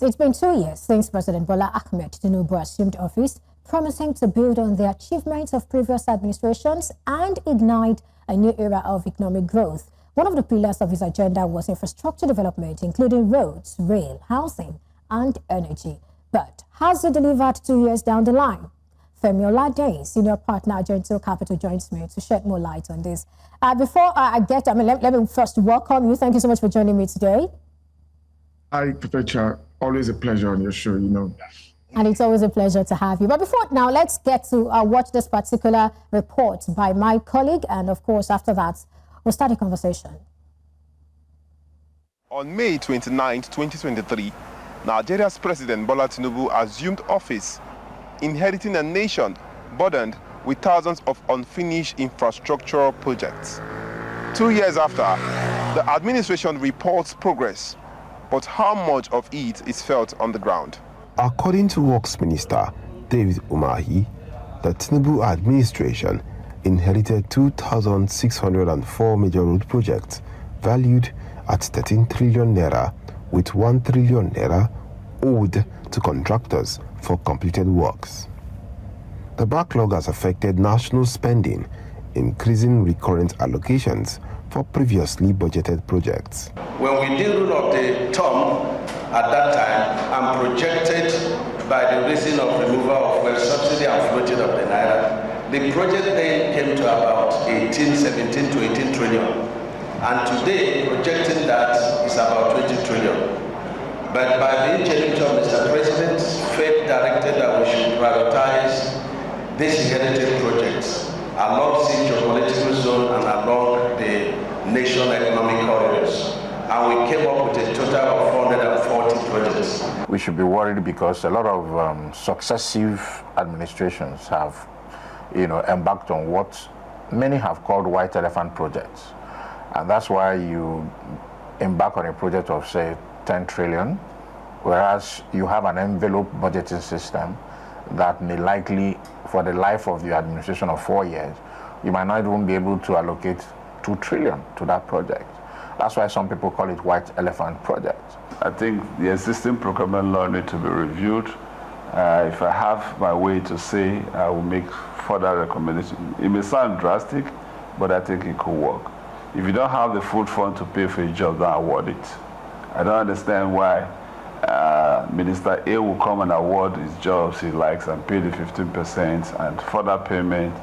It's been 2 years since President Bola Ahmed Tinubu assumed office, promising to build on the achievements of previous administrations and ignite a new era of economic growth. One of the pillars of his agenda was infrastructure development, including roads, rail, housing, and energy. But has it delivered 2 years down the line? Femi Oladehin, senior partner at Argentil Capital, joins me to shed more light on this. Let me first welcome you. Thank you so much for joining me today. Hi, Perpetua. Always a pleasure on your show, you know. And it's always a pleasure to have you. But before now, let's get to watch this particular report by my colleague. And of course, after that, we'll start a conversation. On May 29, 2023, Nigeria's President Bola Tinubu assumed office, inheriting a nation burdened with thousands of unfinished infrastructural projects. 2 years after, the administration reports progress, but how much of it is felt on the ground? According to Works Minister David Umahi, the Tinubu administration inherited 2,604 major road projects valued at 13 trillion naira, with 1 trillion naira owed to contractors for completed works. The backlog has affected national spending, increasing recurrent allocations for previously budgeted projects. When we did rule of the term at that time and projected by the reason of removal of fuel subsidy and floating of the naira, the project then came to about 17 to 18 trillion. And today, projecting that is about 20 trillion. But by the ingenuity of Mr. President, fate directed that we should prioritize these inherited projects along the geopolitical zone and along the national economic corridors. And we came up with a total of 440 projects. We should be worried because a lot of successive administrations have, embarked on what many have called white elephant projects. And that's why you embark on a project of, say, 10 trillion, whereas you have an envelope budgeting system that may likely, for the life of the administration of 4 years, you might not even be able to allocate 2 trillion to that project. That's why some people call it white elephant projects. I think the existing procurement law needs to be reviewed. If I have my way to say, I will make further recommendations. It may sound drastic, but I think it could work. If you don't have the full fund to pay for a job, don't award it. I don't understand why Minister A will come and award his jobs he likes and pay the 15% and further payment.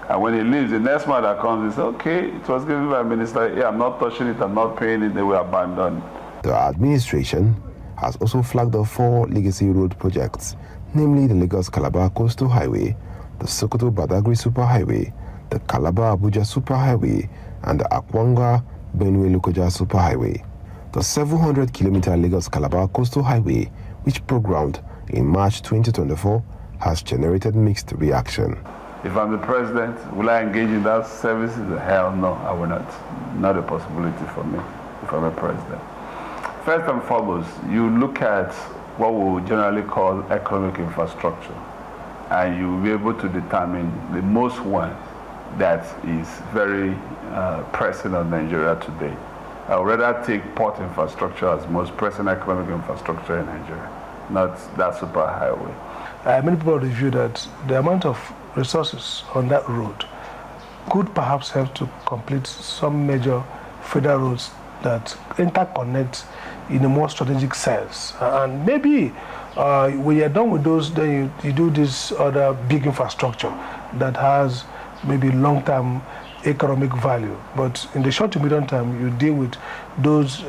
And when he leaves, the next man that comes, he says, okay, it was given by Minister A, I'm not touching it, I'm not paying it, they will abandon. The administration has also flagged off 4 legacy road projects, namely the Lagos-Calabar Coastal Highway, the Sokoto-Badagry Superhighway, the Calabar-Abuja Superhighway, and the Akwanga-Benue-Lokoja Superhighway. The 700-kilometer Lagos-Calabar Coastal Highway, which programmed in March 2024, has generated mixed reaction. If I'm the president, will I engage in that services? Hell no, I will not. Not a possibility for me if I'm a president. First and foremost, you look at what we generally call economic infrastructure, and you will be able to determine the most one that is very pressing on Nigeria today. I would rather take port infrastructure as most pressing economic infrastructure in Nigeria, not that superhighway. Many people review that the amount of resources on that road could perhaps help to complete some major federal roads that interconnect in a more strategic sense. And maybe when you're done with those, then you do this other big infrastructure that has maybe long-term economic value. But in the short to medium term, you deal with those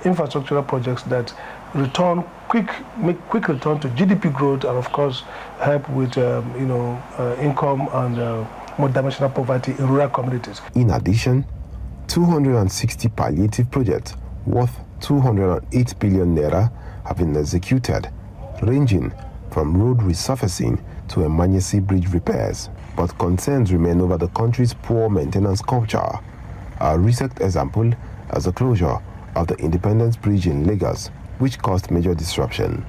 infrastructural projects that make quick return to GDP growth, and of course help with income and multidimensional poverty in rural communities. In addition, 260 palliative projects worth 208 billion naira have been executed, ranging from road resurfacing to emergency bridge repairs. But concerns remain over the country's poor maintenance culture. A recent example is the closure of the Independence Bridge in Lagos, which caused major disruption.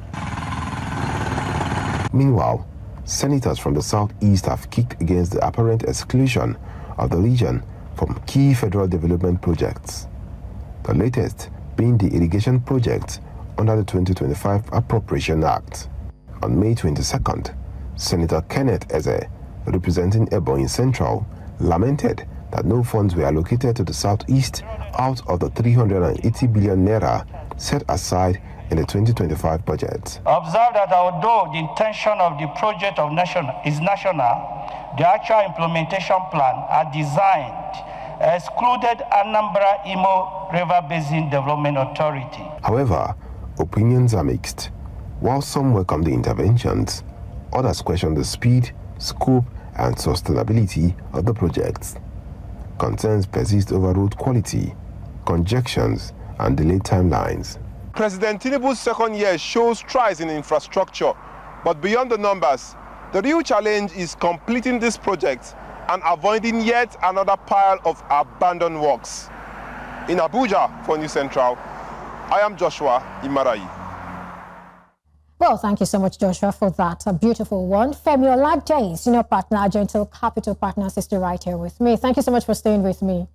Meanwhile, senators from the southeast have kicked against the apparent exclusion of the region from key federal development projects. The latest being the irrigation project under the 2025 Appropriation Act. On May 22nd, Senator Kenneth Eze, representing Ebonyi Central, lamented that no funds were allocated to the Southeast out of the 380 billion naira set aside in the 2025 budget. Observe that although the intention of the project is national, the actual implementation plan are designed excluded Anambra Imo River Basin Development Authority. However, opinions are mixed. While some welcome the interventions, others question the speed, scope, and sustainability of the projects. Concerns persist over road quality, congestions, and delayed timelines. President Tinubu's second year shows strides in infrastructure, but beyond the numbers, the real challenge is completing this project and avoiding yet another pile of abandoned works. In Abuja for News Central, I am Joshua Imarayi. Well, thank you so much, Joshua, for that. A beautiful one. Femi Oladehin, senior partner, Argentil Capital Partners, is still right here with me. Thank you so much for staying with me.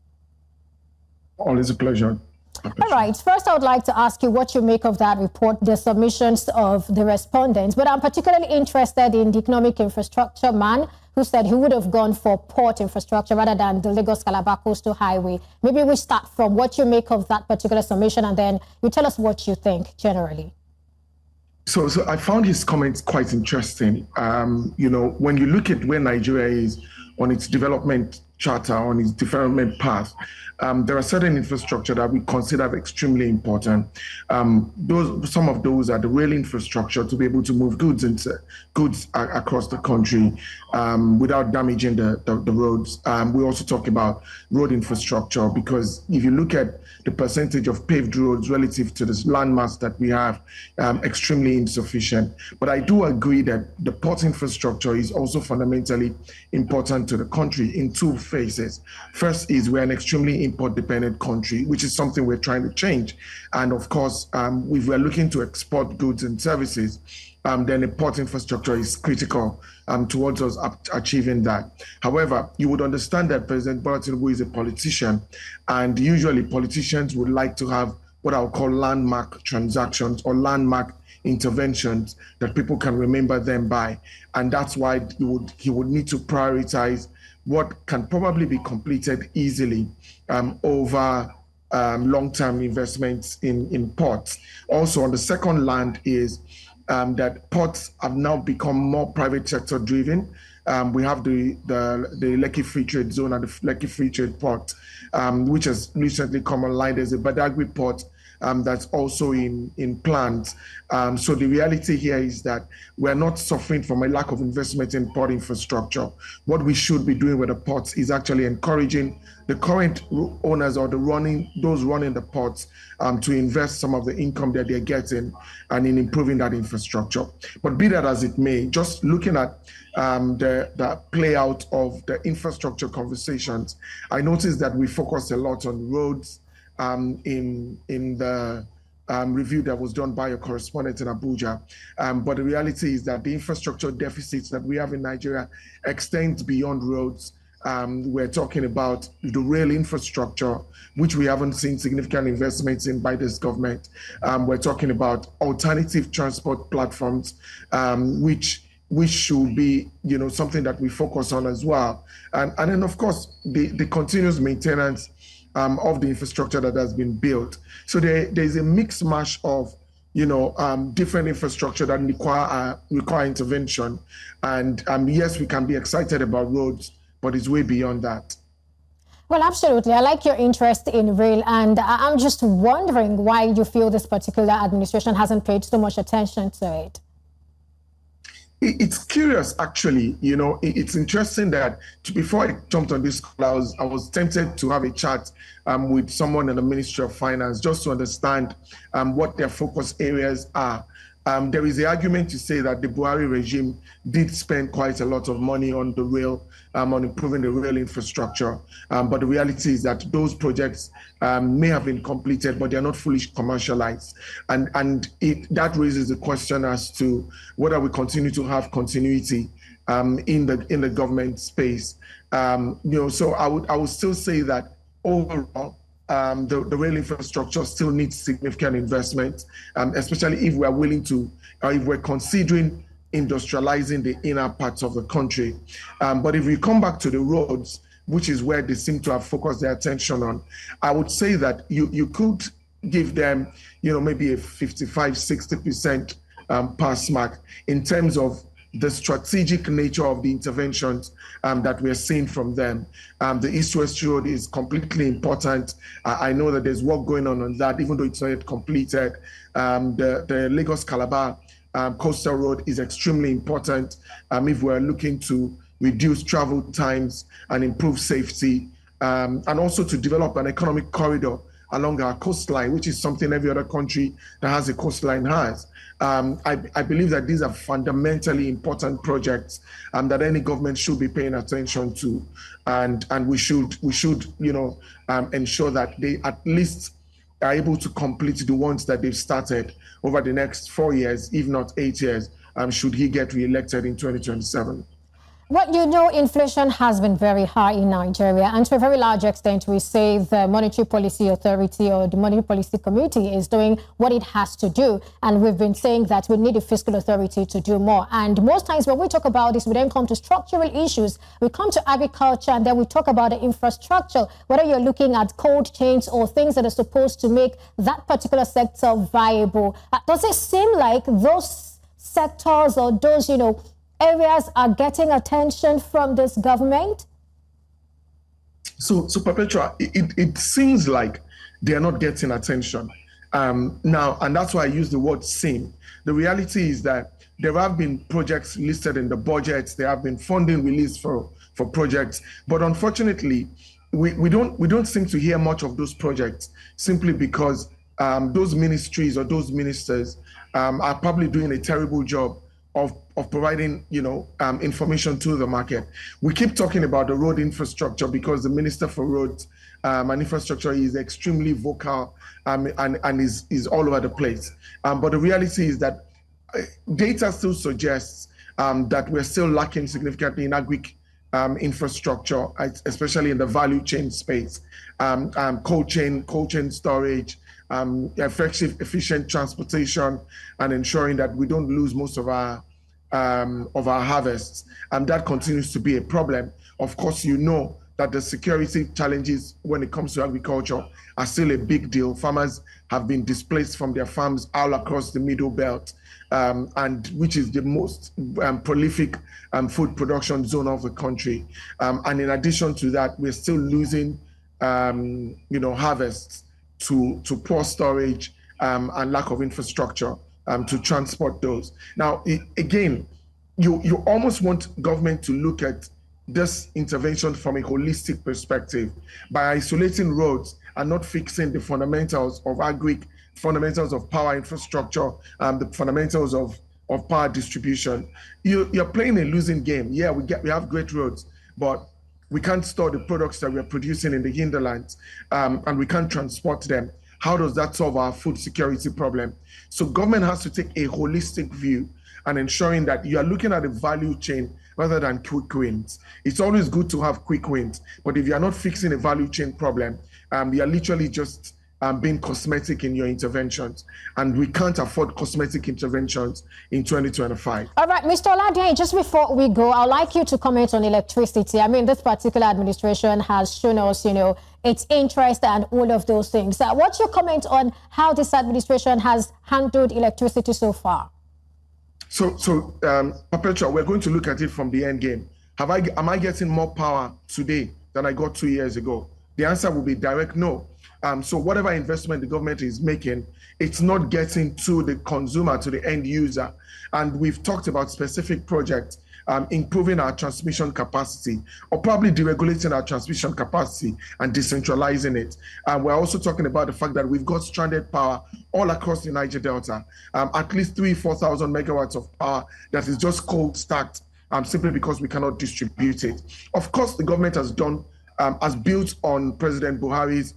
Always a pleasure. All right. First, I would like to ask you what you make of that report, the submissions of the respondents. But I'm particularly interested in the economic infrastructure man who said he would have gone for port infrastructure rather than the Lagos-Calabar Coastal Highway. Maybe we start from what you make of that particular submission, and then you tell us what you think generally. So I found his comments quite interesting. You know, when you look at where Nigeria is on its development charter, on its development path, there are certain infrastructure that we consider extremely important. Some of those are the rail infrastructure to be able to move goods across the country without damaging the roads. We also talk about road infrastructure because if you look at the percentage of paved roads relative to this landmass that we have, extremely insufficient. But I do agree that the port infrastructure is also fundamentally important to the country in two phases. First is we're an extremely import-dependent country, which is something we're trying to change. And of course, if we're looking to export goods and services, then the port infrastructure is critical towards us achieving that. However, you would understand that President Bola Tinubu is a politician, and usually politicians would like to have what I'll call landmark transactions or landmark interventions that people can remember them by. And that's why he would need to prioritize what can probably be completed easily over long-term investments in ports. Also, on the second land is that ports have now become more private sector driven. We have the Lekki Free Trade Zone and the Lekki Free Trade Port, which has recently come online. There's a Badagry port that's also in plans. So the reality here is that we're not suffering from a lack of investment in port infrastructure. What we should be doing with the ports is actually encouraging the current owners or those running the ports to invest some of the income that they're getting and in improving that infrastructure. But be that as it may, just looking at the play out of the infrastructure conversations, I noticed that we focused a lot on roads in the review that was done by a correspondent in Abuja. But the reality is that the infrastructure deficits that we have in Nigeria extends beyond roads. We're talking about the rail infrastructure, which we haven't seen significant investments in by this government. We're talking about alternative transport platforms, which should be, something that we focus on as well. And then, of course, the continuous maintenance of the infrastructure that has been built. So there's a mixed mash of, different infrastructure that require intervention. And yes, we can be excited about roads, but it's way beyond that. Well, absolutely. I like your interest in rail, and I'm just wondering why you feel this particular administration hasn't paid so much attention to it. It's curious, actually. It's interesting that before I jumped on this call, I was tempted to have a chat with someone in the Ministry of Finance just to understand what their focus areas are. There is the argument to say that the Buhari regime did spend quite a lot of money on the rail, on improving the rail infrastructure. But the reality is that those projects may have been completed, but they're not fully commercialized. And that raises the question as to whether we continue to have continuity in the government space. So I would still say that overall, the rail infrastructure still needs significant investment, especially if we're willing to, or if we're considering industrializing the inner parts of the country. But if we come back to the roads, which is where they seem to have focused their attention on, I would say that you could give them, maybe a 55, 60% pass mark in terms of the strategic nature of the interventions that we're seeing from them. The East-West Road is completely important. I know that there's work going on that, even though it's not yet completed. The Lagos-Calabar coastal road is extremely important if we're looking to reduce travel times and improve safety, and also to develop an economic corridor along our coastline, which is something every other country that has a coastline has. I believe that these are fundamentally important projects that any government should be paying attention to, and we should ensure that they at least are able to complete the ones that they've started over the next 4 years, if not 8 years, should he get re-elected in 2027. Well, inflation has been very high in Nigeria, and to a very large extent, we say the Monetary Policy Authority or the Monetary Policy Committee is doing what it has to do. And we've been saying that we need a fiscal authority to do more. And most times when we talk about this, we then come to structural issues. We come to agriculture, and then we talk about the infrastructure, whether you're looking at cold chains or things that are supposed to make that particular sector viable. Does it seem like those sectors or those, areas are getting attention from this government? So Perpetua, it seems like they are not getting attention now, and that's why I use the word seem. The reality is that there have been projects listed in the budgets, there have been funding released for projects, but unfortunately, we don't seem to hear much of those projects simply because those ministries or those ministers are probably doing a terrible job of providing, information to the market. We keep talking about the road infrastructure because the Minister for Roads and Infrastructure is extremely vocal and is all over the place. But the reality is that data still suggests that we're still lacking significantly in agri infrastructure, especially in the value chain space, cold chain storage, effective, efficient transportation, and ensuring that we don't lose most of our harvests. And that continues to be a problem. Of course, that the security challenges when it comes to agriculture are still a big deal. Farmers have been displaced from their farms all across the Middle Belt, and which is the most prolific food production zone of the country. And in addition to that, we're still losing, harvests to poor storage and lack of infrastructure to transport those. Now, again, you almost want government to look at this intervention from a holistic perspective by isolating roads and not fixing the fundamentals of fundamentals of power infrastructure, the fundamentals of power distribution. You're playing a losing game. Yeah, we have great roads, but we can't store the products that we're producing in the hinterlands, and we can't transport them. How does that solve our food security problem? So government has to take a holistic view and ensuring that you are looking at the value chain rather than quick wins. It's always good to have quick wins, but if you are not fixing a value chain problem, you are literally just being cosmetic in your interventions, and we can't afford cosmetic interventions in 2025. All right, Mr. Oladehin, just before we go, I'd like you to comment on electricity. I mean, this particular administration has shown us, its interest and all of those things. What's your comment on how this administration has handled electricity so far? So Perpetua, we're going to look at it from the end game. Am I getting more power today than I got 2 years ago? The answer will be direct no. So whatever investment the government is making, it's not getting to the consumer, to the end user. And we've talked about specific projects, improving our transmission capacity, or probably deregulating our transmission capacity and decentralizing it. We're also talking about the fact that we've got stranded power all across the Niger Delta, at least 3,000-4,000 megawatts of power that is just cold stacked, simply because we cannot distribute it. Of course, the government has built on President Buhari's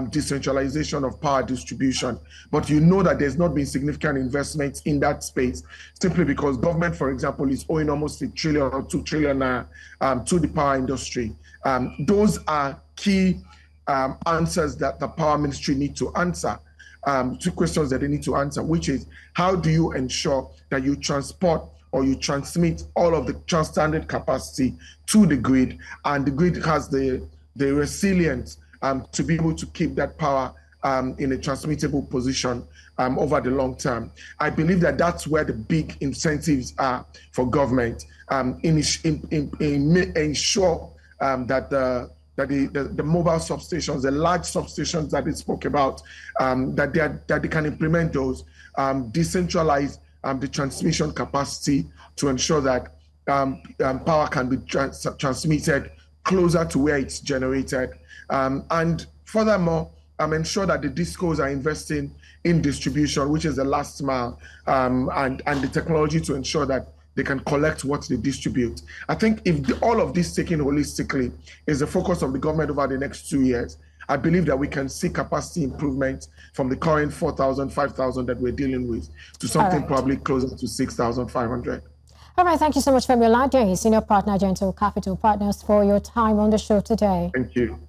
decentralization of power distribution, but that there's not been significant investments in that space simply because government, for example, is owing almost $1 trillion or $2 trillion to the power industry. Those are key answers that the power ministry need to answer. 2 questions that they need to answer, which is, how do you ensure that you transport or you transmit all of the standard capacity to the grid, and the grid has the resilience to be able to keep that power in a transmittable position over the long term. I believe that that's where the big incentives are for government, ensure that the mobile substations, the large substations that they spoke about, that they can implement those, decentralize the transmission capacity to ensure that power can be transmitted closer to where it's generated. And furthermore, ensure that the discos are investing in distribution, which is the last mile, and the technology to ensure that they can collect what they distribute. I think if all of this taken holistically is the focus of the government over the next 2 years, I believe that we can see capacity improvement from the current 4,000, 5,000 that we're dealing with to something probably closer to 6,500. All right, thank you so much, Femi Oladehin, Senior Partner, Argentil Capital Partners, for your time on the show today. Thank you.